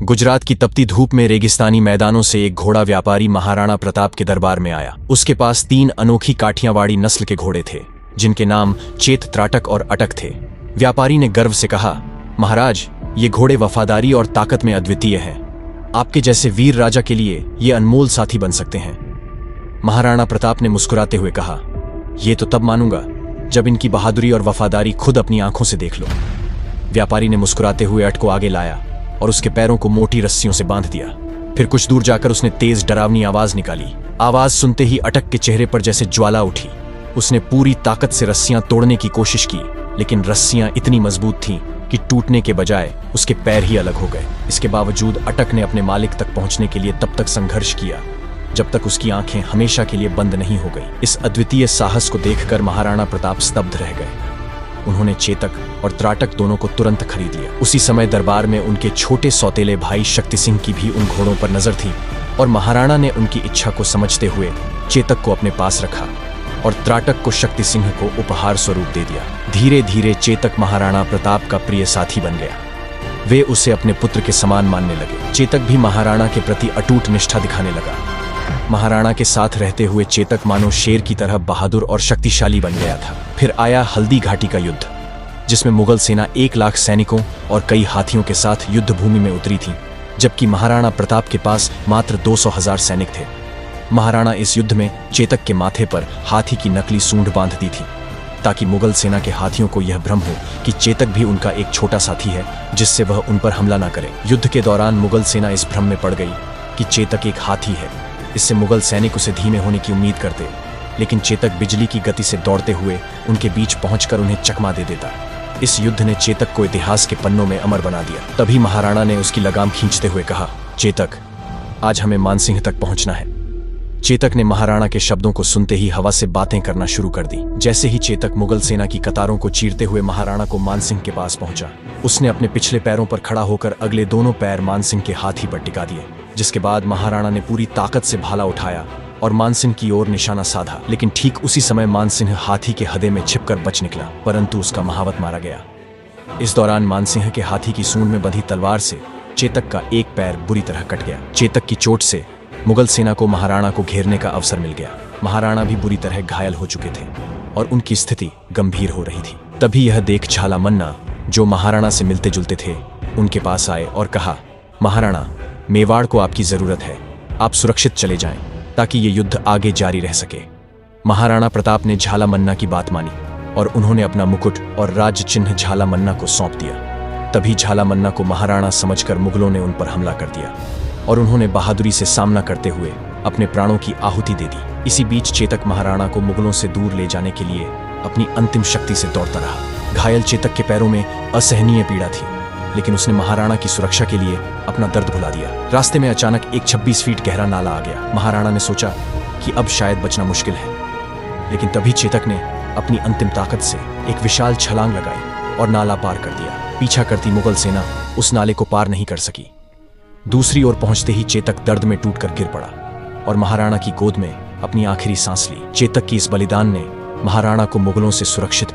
गुजरात की तपती धूप में रेगिस्तानी मैदानों से एक घोड़ा व्यापारी महाराणा प्रताप के दरबार में आया। उसके पास 3 अनोखी काठियावाड़ी नस्ल के घोड़े थे, जिनके नाम चेत, त्राटक और अटक थे। व्यापारी ने गर्व से कहा, महाराज, ये घोड़े वफादारी और ताकत में अद्वितीय हैं। आपके जैसे वीर राजा के लिए ये अनमोल साथी बन सकते हैं। महाराणा प्रताप ने मुस्कुराते हुए कहा, ये तो तब मानूंगा जब इनकी बहादुरी और वफादारी खुद अपनी आंखों से देख लो। व्यापारी ने मुस्कुराते हुए अट को आगे लाया और उसके पैरों को मोटी रस्सियों से बांध दिया। फिर कुछ दूर जाकर उसने तेज डरावनी आवाज निकाली। आवाज सुनते ही अटक के चेहरे पर जैसे ज्वाला उठी। उसने पूरी ताकत से रस्सियां तोड़ने की कोशिश की, लेकिन रस्सियां इतनी मजबूत थीं कि टूटने के बजाय उसके पैर ही अलग हो गए। इसके बावजूद अटक ने अपने मालिक तक पहुंचने के लिए तब तक संघर्ष किया जब तक उसकी आंखें हमेशा के लिए बंद नहीं हो गई। इस अद्वितीय साहस को देखकर महाराणा प्रताप स्तब्ध रह गए। उन्होंने चेतक और त्राटक दोनों को तुरंत खरीद लिया। उसी समय दरबार में उनके छोटे सौतेले भाई शक्ति सिंह की भी उन घोड़ों पर नजर थी और महाराणा ने उनकी इच्छा को समझते हुए चेतक को अपने पास रखा और त्राटक को शक्ति सिंह को उपहार स्वरूप दे दिया। धीरे धीरे चेतक महाराणा प्रताप का प्रिय साथी बन गया। वे उसे अपने पुत्र के समान मानने लगे। चेतक भी महाराणा के प्रति अटूट निष्ठा दिखाने लगा। महाराणा के साथ रहते हुए चेतक मानो शेर की तरह बहादुर और शक्तिशाली बन गया था। फिर आया हल्दी घाटी का युद्ध, जिसमें मुगल सेना 1 लाख सैनिकों और कई हाथियों के साथ युद्ध भूमि में उतरी थी, जबकि महाराणा प्रताप के पास मात्र 200,000 सैनिक थे। महाराणा इस युद्ध में चेतक के माथे पर हाथी की नकली सूंड बांध दी थी, ताकि मुगल सेना के हाथियों को यह भ्रम हो कि चेतक भी उनका एक छोटा साथी है, जिससे वह उन पर हमला न करे। युद्ध के दौरान मुगल सेना इस भ्रम में पड़ गई कि चेतक एक हाथी है। इससे मुगल सैनिक उसे धीमे होने की उम्मीद करते, लेकिन चेतक बिजली की गति से दौड़ते हुए उनके बीच पहुंचकर उन्हें चकमा दे देता। इस युद्ध ने चेतक को इतिहास के पन्नों में अमर बना दिया। तभी महाराणा ने उसकी लगाम खींचते हुए कहा, चेतक, आज हमें मानसिंह तक पहुंचना है। चेतक ने महाराणा के शब्दों को सुनते ही हवा से बातें करना शुरू कर दी। जैसे ही चेतक मुगल सेना की कतारों को चीरते हुए महाराणा को मानसिंह के पास पहुंचा, उसने अपने पिछले पैरों पर खड़ा होकर अगले दोनों पैर मानसिंह के हाथी पर टिका दिए। जिसके बाद महाराणा ने पूरी ताकत से भाला उठाया और मानसिंह की ओर निशाना साधा। लेकिन ठीक उसी समय मानसिंह हाथी के हदे में छिपकर बच निकला, परंतु उसका महावत मारा गया। इस दौरान मानसिंह के हाथी की सूंड में बंधी तलवार से चेतक का एक पैर बुरी तरह कट गया। चेतक की चोट से मुगल सेना को महाराणा को घेरने का अवसर मिल गया। महाराणा भी बुरी तरह घायल हो चुके थे और उनकी स्थिति गंभीर हो रही थी। तभी यह देख झाला मन्ना, जो महाराणा से मिलते जुलते थे, उनके पास आए और कहा, महाराणा, मेवाड़ को आपकी जरूरत है। आप सुरक्षित चले जाएं ताकि ये युद्ध आगे जारी रह सके। महाराणा प्रताप ने झाला मन्ना की बात मानी और उन्होंने अपना मुकुट और राज्य चिन्ह झाला मन्ना को सौंप दिया। तभी झाला मन्ना को महाराणा समझकर मुगलों ने उन पर हमला कर दिया और उन्होंने बहादुरी से सामना करते हुए अपने प्राणों की आहुति दे दी। इसी बीच चेतक महाराणा को मुगलों से दूर ले जाने के लिए अपनी अंतिम शक्ति से दौड़ता रहा। घायल चेतक के पैरों में असहनीय पीड़ा थी, लेकिन उसने महाराणा की सुरक्षा के लिए अपना दर्द भुला दिया। रास्ते में अचानक एक 26 फीट गहरा नाला आ गया। महाराणा ने सोचा कि अब शायद बचना मुश्किल है, लेकिन तभी चेतक ने अपनी अंतिम ताकत से एक विशाल छलांग लगाई और नाला पार कर दिया। पीछा करती मुगल सेना उस नाले को पार नहीं कर सकी। दूसरी ओर पहुंचते ही चेतक दर्द में टूटकर गिर पड़ा और महाराणा की गोद में अपनी आखिरी सांस ली। चेतक की इस बलिदान ने महाराणा को मुगलों से सुरक्षित